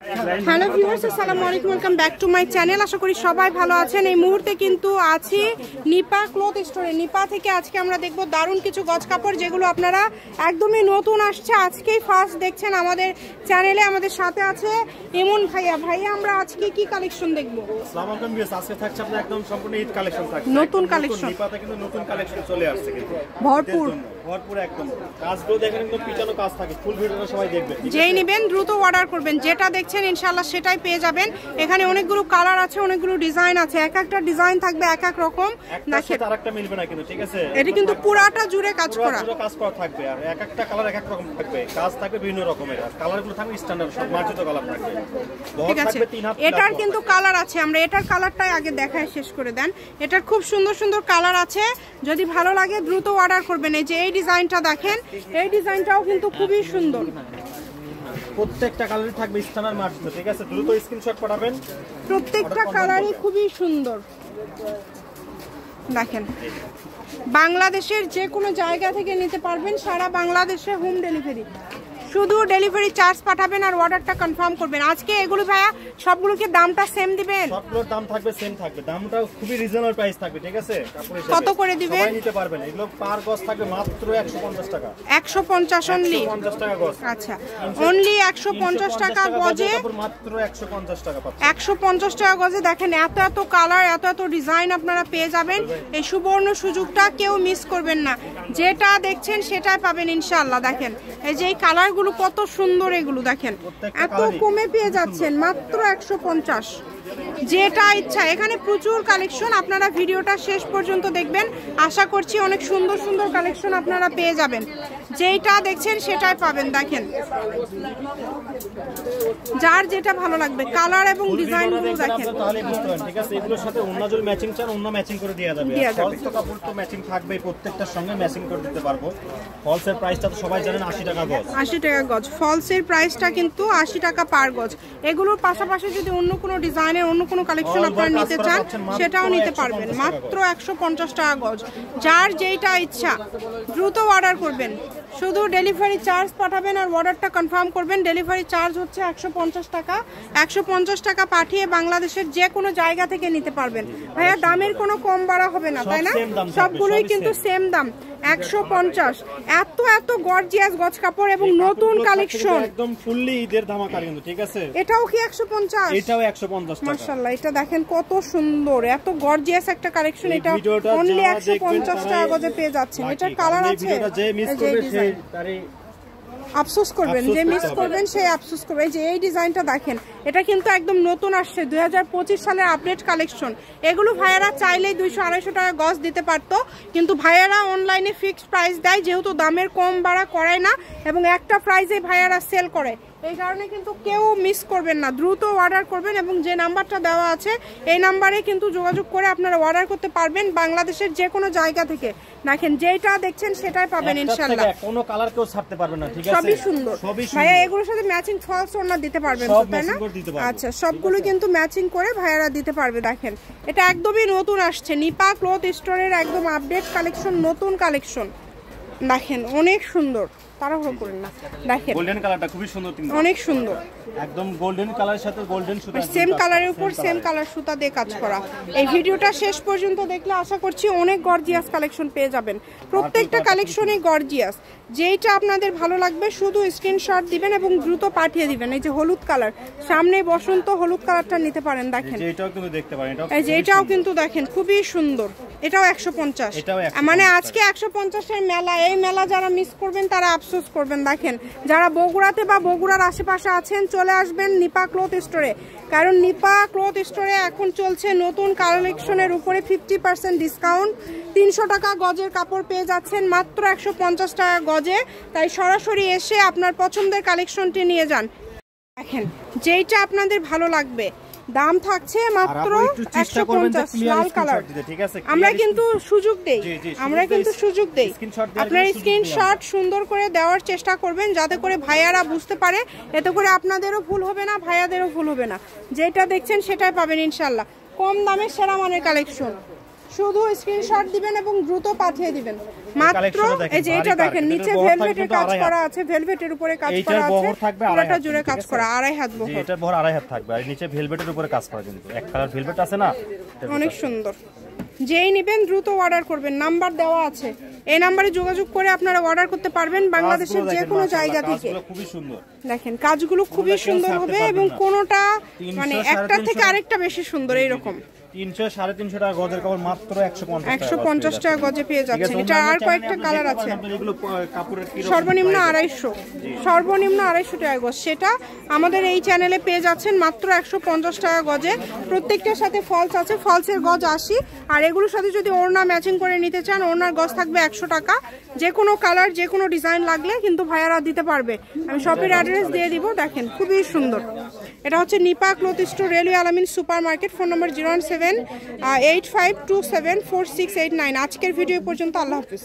Hello viewers, আসসালামু আলাইকুম, welcome back to my channel. আশা করি সবাই ভালো আছেন। এই মুহূর্তে কিন্তু আছি নিপা ক্লথ স্টোরে। নিপা থেকে আজকে আমরা দেখব দারুণ কিছু গজ কাপড়, যেগুলো আপনারা একদমই নতুন আসছে, আজকেই ফার্স্ট দেখছেন আমাদের চ্যানেলে। আমাদের সাথে আছে এমন ভাইয়া। ভাইয়া, আমরা আজকে কি কালেকশন দেখব? আসসালামু আলাইকুম ভিউয়ার্স, আজকে থাকছে আপনাদের একদম সম্পূর্ণ ঈদ কালেকশন থাকছে। নতুন কালেকশন, নিপাতে কিন্তু নতুন কালেকশন চলে আসছে, কিন্তু ভরপুর একদম। কাজগুলো দেখেন একদম পিছানো কাজ থাকে। ফুল ভিডিওটা সবাই দেখবেন, যেই নেবেন দ্রুত অর্ডার করবেন। যেটা দেখছেন ইনশাআল্লাহ সেটাই পেয়ে যাবেন। এখানে অনেকগুলো কালার আছে, অনেকগুলো ডিজাইন আছে, এক একটা ডিজাইন থাকবে এক এক রকম। দেখেন আরেকটা মিলবে না কিন্তু, ঠিক আছে? এটা কিন্তু পুরাটা জুড়ে কাজ করা, পুরো কাজ করা থাকবে, আর এক একটা কালার এক এক রকম থাকবে, কাজ থাকবে বিভিন্ন রকমের, আর কালারগুলো থাকবে স্ট্যান্ডার্ড, সব মার্জিত কালার থাকবে। ঠিক আছে, এটার কিন্তু কালার আছে, আমরা এটার কালারটাই আগে দেখায় শেষ করে দেন। এটার খুব সুন্দর সুন্দর কালার আছে, যদি ভালো লাগে দ্রুত অর্ডার করবেন। এই যে এই ডিজাইনটা দেখেন, এই ডিজাইনটাও কিন্তু খুবই সুন্দর। প্রত্যেকটা কালারই থাকবে স্ট্যান্ডার্ড মার্জিত, ঠিক আছে? দ্রুত স্ক্রিনশট পাঠাবেন। প্রত্যেকটা কালারই খুবই সুন্দর। দেখেন, বাংলাদেশের যে কোনো জায়গা থেকে নিতে পারবেন, সারা বাংলাদেশে হোম ডেলিভারি। শুধু ডেলিভারি চার্জ পাঠাবেন আর অর্ডারটা কনফার্ম করবেন। আজকে এগুলো ভাইয়া সবগুলোকে দামটা সেম দিবেন? সবগুলোর দাম থাকবে সেম থাকবে, দামটাও খুবই রিজনেবল প্রাইস থাকবে, ঠিক আছে? কত করে দিবেন? সবাই নিতে পারবেন। এগুলো পার গজ থাকবে মাত্র 150 টাকা। 150 অনলি? 150 টাকা গজ। আচ্ছা, অনলি 150 টাকা গজে, মাত্র 150 টাকা পাচ্ছেন। 150 টাকা গজে। দেখেন এত এত কালার, এত এত ডিজাইন আপনারা পেয়ে যাবেন। এই সুবর্ণ সুযোগটা কেউ মিস করবেন না। যেটা দেখছেন সেটাই পাবেন ইনশাআল্লাহ। দেখেন এই যে এই কালারগুলো কত সুন্দর, এগুলো দেখেন এত কমে পেয়ে যাচ্ছেন মাত্র 150। যেটা ইচ্ছা, এখানে প্রচুর কালেকশন, আপনারা ভিডিওটা শেষ পর্যন্ত দেখবেন। আশা করছি অনেক সুন্দর সুন্দর কালেকশন আপনারা পেয়ে যাবেন। যেটা দেখছেন সেটাই পাবেন। দেখেন যার যেটা ভালো লাগবে, কালার এবং ডিজাইনগুলো দেখেন, তাহলে বুঝতে পারবেন, ঠিক আছে? এগুলোর সাথে অন্য যদি ম্যাচিং চান, অন্য ম্যাচিং করে দেওয়া যাবে। ফলস তো কাপড় তো ম্যাচিং থাকবে, প্রত্যেকটার সঙ্গে ম্যাচিং করে দিতে পারবো। ফলসের প্রাইসটা তো সবাই জানেন 80 টাকা গজ। 80 টাকা গজ। ফলসের প্রাইসটা কিন্তু 80 টাকা পার গজ। এগুলোর পাশাপাশি যদি অন্য কোনো ডিজাইনের অন্য কোনো কালেকশন আপনারা নিতে চান, সেটাও নিতে পারবেন। মাত্র 150 টাকা গজ। যার যেটা ইচ্ছা দ্রুত অর্ডার করবেন। শুধু ডেলিভারি চার্জ পাঠাবেন আর অর্ডারটা কনফার্ম করবেন। ডেলিভারি চার্জ হচ্ছে 150 টাকা। 150 টাকা পাঠিয়ে বাংলাদেশের যে কোনো জায়গা থেকে নিতে পারবেন। ভাইয়া, দামের কোনো কম বাড়া হবে না, তাই না? সবগুলোই কিন্তু সেম দাম, 150। এত এত গর্জিয়াস গজ কাপড় এবং নতুন কালেকশন, একদম ফুললি ঈদের ধামাকা কিন্তু, ঠিক আছে? এটাও কি 150? এটাও 150 টাকা। মাশাআল্লাহ, এটা দেখেন কত সুন্দর, এত গর্জিয়াস একটা কালেকশন। এটা অনলি 150 টাকা গজে পেয়ে যাচ্ছেন। এটার কালার আছে, আফসোস করবেন, যে মিস করবেন সেই আফসোস করবে। এই যে এই ডিজাইনটা দেখেন, এটা কিন্তু একদম নতুন আসছে, 2025 সালের আপডেট কালেকশন। এগুলো ভাইয়ারা চাইলেই 200-250 টাকা গজ দিতে পারতো, কিন্তু ভাইয়ারা অনলাইনে ফিক্সড প্রাইস দেয়, যেহেতু দামের কম বাড়া করায় না এবং একটা প্রাইসে ভাইয়ারা সেল করে। এই কারণে কিন্তু কেউ মিস করবেন না, দ্রুত অর্ডার করবেন। এবং যে নাম্বারটা দেওয়া আছে এই নাম্বারে কিন্তু যোগাযোগ করে আপনারা অর্ডার করতে পারবেন বাংলাদেশের যে কোনো জায়গা থেকে। দেখেন যেটা দেখছেন সেটাই পাবেন ইনশাআল্লাহ। কোনো কালার কেউ ছাড়তে পারবে না, ঠিক আছে? সবই সুন্দর ভাইয়া। এগুলোর সাথে ম্যাচিং ফলস ওড়না দিতে পারবেন তো, তাই না? আচ্ছা, সবগুলো কিন্তু ম্যাচিং করে ভাইয়ারা দিতে পারবে। দেখেন এটা একদমই নতুন আসছে, নিপা ক্লথ স্টোরের একদম আপডেট কালেকশন, নতুন কালেকশন। দেখেন অনেক সুন্দর, তাড়াহুড়ো করেন না। দেখেন গোল্ডেন কালারটা খুবই সুন্দর, অনেক সুন্দর, একদম গোল্ডেন কালারের সাথে গোল্ডেন সুতা, সেম কালারের উপর সেম কালার সুতা দিয়ে কাজ করা। এই ভিডিওটা শেষ পর্যন্ত দেখলে আশা করছি অনেক গর্জিয়াস কালেকশন পেয়ে যাবেন। প্রত্যেকটা কালেকশনই গর্জিয়াস। যেইটা আপনাদের ভালো লাগবে শুধু স্ক্রিনশট দিবেন এবং দ্রুত পাঠিয়ে দিবেন। এই যে হলুদ কালার, সামনে বসন্ত, হলুদ কালারটা নিতে পারেন। দেখেন এটাও কিন্তু দেখতে পারেন, এই যে এটাও কিন্তু দেখেন খুবই সুন্দর। এটাও 150, মানে আজকে 150 এর মেলা। এই মেলা যারা মিস করবেন তারা আফসোস করবেন। দেখেন যারা বগুড়াতে বা বগুড়ার আশেপাশে আছেন, চলে আসবেন নিপা ক্লথ স্টোরে, কারণ নিপা ক্লথ স্টোরে এখন চলছে নতুন কালেকশনের উপরে 50% ডিসকাউন্ট। 300 টাকা গজের কাপড় পেয়ে যাচ্ছেন মাত্র 150 টাকা গজে। তাই সরাসরি এসে আপনার পছন্দের কালেকশনটি নিয়ে যান। দেখেন যেইটা আপনাদের ভালো লাগবে, দাম থাকছে মাত্র 150। লাল কালার, আমরা কিন্তু সুযোগ দেই, আপনার স্ক্রিনশট সুন্দর করে দেওয়ার চেষ্টা করবেন, যাতে করে ভাইয়ারা বুঝতে পারে। এতে করে আপনাদেরও ভুল হবে না, ভাইয়াদেরও ভুল হবে না। যেটা দেখছেন সেটাই পাবেন ইনশাল্লাহ। কম দামে সেরা মানের কালেকশন। শুধু স্ক্রিনশট দিবেন এবং দ্রুত পাঠিয়ে দিবেন। মাত্র এই যে এটা দেখেন নিচে ভেলভেটের কাজ করা আছে, ভেলভেটের উপরে কাজ করা আছে, পুরোটা জুড়ে কাজ করা, 2.5 হাত বহর। এটার বহর 2.5 হাত থাকবে আর নিচে ভেলভেটের উপরে কাজ করা, কিন্তু এক কালার ভেলভেট আছে না, অনেক সুন্দর। যেই নেবেন দ্রুত অর্ডার করবেন, নাম্বার দেওয়া আছে, এই নাম্বারে যোগাযোগ করে আপনারা অর্ডার করতে পারবেন বাংলাদেশের যে কোনো জায়গা থেকে। খুবই সুন্দর দেখেন কাজগুলো খুবই সুন্দর হবে এবং কোনোটা মানে একটা থেকে আরেকটা বেশি সুন্দর। এইরকম 300 350 টাকা গজের কাপড় মাত্র 150 টাকা গজে পেয়ে যাচ্ছেন। এটা আর কয়েকটা কালার আছে। সর্বনিম্ন 250, সর্বনিম্ন 250 টাকা গজ, সেটা আমাদের এই চ্যানেলে পেয়ে যাচ্ছেন মাত্র 150 টাকা গজে। প্রত্যেকটার সাথে ফলস আছে, ফলসের গজ 80, আর এগুলোর সাথে যদি ওড়না ম্যাচিং করে নিতে চান ওড়নার গজ থাকবে 100 টাকা। যে কোনো কালার যে কোনো ডিজাইন লাগলে কিন্তু ভাইয়ারা দিতে পারবে। আমি শপের অ্যাড্রেস দিয়ে দিব, দেখেন খুবই সুন্দর। এটা হচ্ছে নিপা ক্লথ স্টোর, রেলওয়ে আলামিন সুপার মার্কেট। ফোন নম্বর 01785274689। আজকের ভিডিও পর্যন্ত, আল্লাহ হাফিজ।